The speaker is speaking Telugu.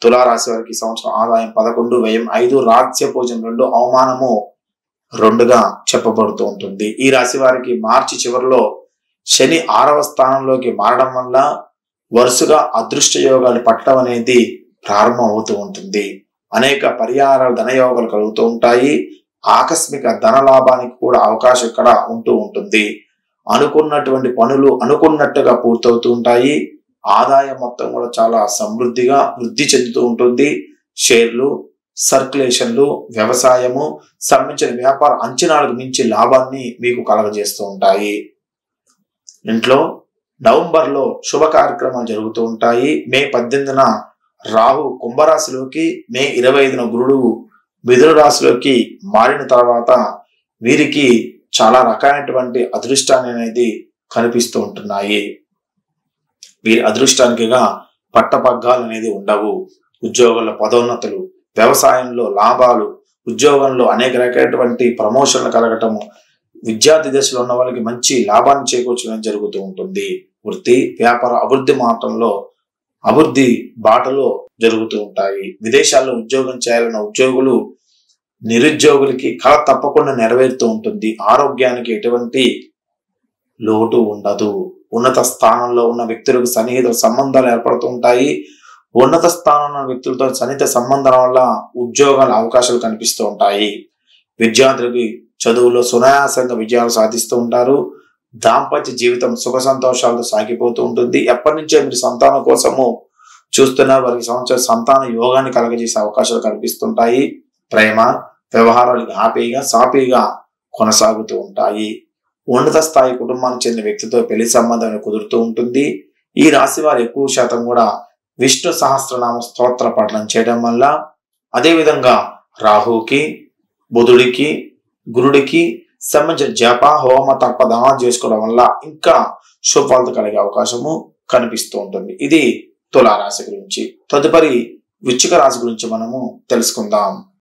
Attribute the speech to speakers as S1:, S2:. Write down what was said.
S1: తులారాశి వారికి సంవత్సరం ఆదాయం 11, వ్యయం 5, రాజ్య పూజం 2, అవమానము 2గా చెప్పబడుతూ ఉంటుంది. ఈ రాశి వారికి మార్చి చివరిలో శని 6వ స్థానంలోకి మారడం వల్ల వరుసగా అదృష్ట యోగాలు పట్టడం అనేది ప్రారంభం అవుతూ ఉంటుంది. అనేక పరిహార ధనయోగాలు కలుగుతూ ఉంటాయి. ఆకస్మిక ధన లాభానికి కూడా అవకాశం ఇక్కడ ఉంటూ ఉంటుంది. అనుకున్నటువంటి పనులు అనుకున్నట్టుగా పూర్తవుతూ ఉంటాయి. ఆదాయం మొత్తం కూడా చాలా సమృద్ధిగా వృద్ధి చెందుతూ ఉంటుంది. షేర్లు, సర్క్యులేషన్లు, వ్యవసాయము సంబంధించిన వ్యాపార అంచనాలకు మించి లాభాన్ని మీకు కలగజేస్తూ ఉంటాయి. ఇంట్లో నవంబర్లో శుభ కార్యక్రమాలు జరుగుతూ ఉంటాయి. మే 18న రాహు కుంభరాశిలోకి, మే 25న గురుడు మిథున రాశిలోకి మారిన తర్వాత వీరికి చాలా రకాలైనటువంటి అదృష్టాన్ని అనేది కనిపిస్తూ ఉంటున్నాయి. వీరి అదృష్టానికిగా పట్టపగ్గాలు అనేది ఉండవు. ఉద్యోగంలో పదోన్నతులు, వ్యవసాయంలో లాభాలు, ఉద్యోగంలో అనేక రకాలైనటువంటి ప్రమోషన్లు కలగటము, విద్యార్థి దశలో ఉన్న వాళ్ళకి మంచి లాభాన్ని చేకూర్చడం జరుగుతూ ఉంటుంది. వృత్తి వ్యాపార అభివృద్ధి మాత్రంలో అభివృద్ధి బాటలో జరుగుతూ ఉంటాయి. విదేశాల్లో ఉద్యోగం చేయాలన్న ఉద్యోగులు నిరుద్యోగులకి కళ తప్పకుండా నెరవేరుతూ ఉంటుంది. ఆరోగ్యానికి ఎటువంటి లోటు ఉండదు. ఉన్నత స్థానంలో ఉన్న వ్యక్తులకు సన్నిహిత సంబంధాలు ఏర్పడుతూ ఉంటాయి. ఉన్నత స్థానంలో ఉన్న వ్యక్తులతో సన్నిహిత సంబంధం వల్ల ఉద్యోగాల అవకాశాలు కనిపిస్తూ ఉంటాయి. విద్యార్థులకి చదువులో సునాయాసంగా విజయాలు సాధిస్తూ ఉంటారు. దాంపత్య జీవితం సుఖ సంతోషాలతో సాగిపోతూ ఉంటుంది. ఎప్పటి నుంచో మీరు సంతానం కోసము చూస్తున్న వారికి సంవత్సరం సంతాన యోగాన్ని కలగజేసే అవకాశాలు కనిపిస్తుంటాయి. ప్రేమ వ్యవహారాలు హ్యాపీగా సాఫీగా కొనసాగుతూ ఉంటాయి. ఉన్నత స్థాయి కుటుంబానికి చెందిన వ్యక్తితో పెళ్లి సంబంధం కుదురుతూ ఉంటుంది. ఈ రాశి వారు ఎక్కువ శాతం కూడా విష్ణు సహస్రనామ స్తోత్ర పఠనం చేయడం వల్ల, అదేవిధంగా రాహుకి, బుధుడికి, గురుడికి సంబంధించిన జప హోమ తర్పదానం చేసుకోవడం వల్ల ఇంకా శుభాలు కలిగే అవకాశము కనిపిస్తూ ఉంటుంది. ఇది తులారాశి గురించి. తదుపరి వృశ్చిక రాశి గురించి మనము తెలుసుకుందాం.